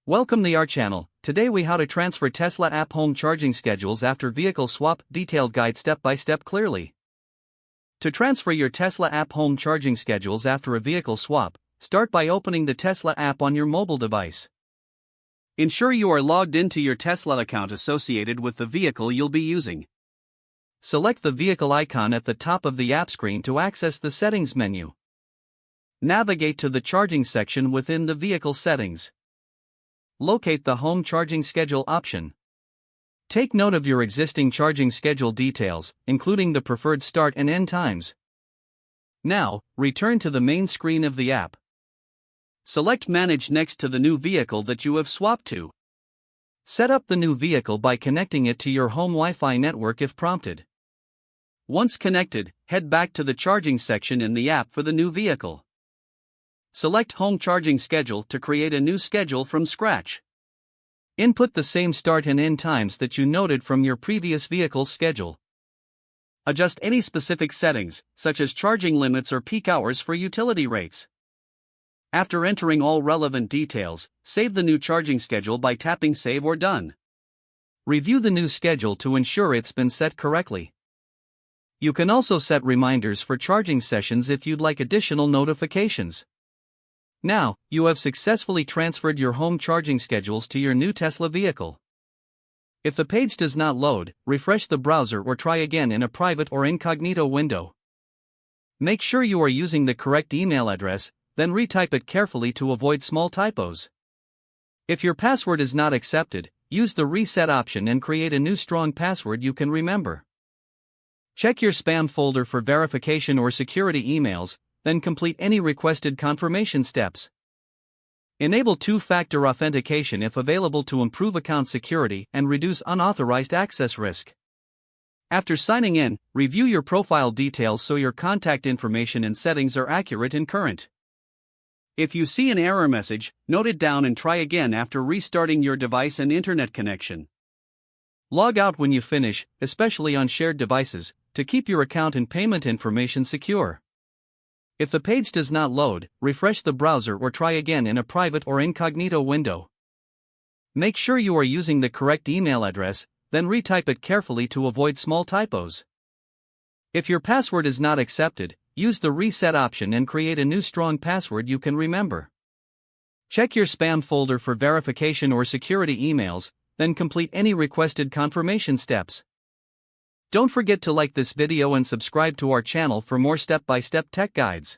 Welcome to our channel. Today we how to transfer Tesla app home charging schedules after vehicle swap, detailed guide step by step clearly. To transfer your Tesla app home charging schedules after a vehicle swap, start by opening the Tesla app on your mobile device. Ensure you are logged into your Tesla account associated with the vehicle you'll be using. Select the vehicle icon at the top of the app screen to access the settings menu. Navigate to the charging section within the vehicle settings. Locate the home charging schedule option. Take note of your existing charging schedule details, including the preferred start and end times. Now, return to the main screen of the app. Select Manage next to the new vehicle that you have swapped to. Set up the new vehicle by connecting it to your home Wi-Fi network if prompted. Once connected, head back to the charging section in the app for the new vehicle. Select Home Charging Schedule to create a new schedule from scratch. Input the same start and end times that you noted from your previous vehicle's schedule. Adjust any specific settings, such as charging limits or peak hours for utility rates. After entering all relevant details, save the new charging schedule by tapping Save or Done. Review the new schedule to ensure it's been set correctly. You can also set reminders for charging sessions if you'd like additional notifications. Now, you have successfully transferred your home charging schedules to your new Tesla vehicle. If the page does not load, refresh the browser or try again in a private or incognito window. Make sure you are using the correct email address, then retype it carefully to avoid small typos. If your password is not accepted, use the reset option and create a new strong password you can remember. Check your spam folder for verification or security emails, then complete any requested confirmation steps. Enable two-factor authentication if available to improve account security and reduce unauthorized access risk. After signing in, review your profile details so your contact information and settings are accurate and current. If you see an error message, note it down and try again after restarting your device and internet connection. Log out when you finish, especially on shared devices, to keep your account and payment information secure. If the page does not load, refresh the browser or try again in a private or incognito window. Make sure you are using the correct email address, then retype it carefully to avoid small typos. If your password is not accepted, use the reset option and create a new strong password you can remember. Check your spam folder for verification or security emails, then complete any requested confirmation steps. Don't forget to like this video and subscribe to our channel for more step-by-step tech guides.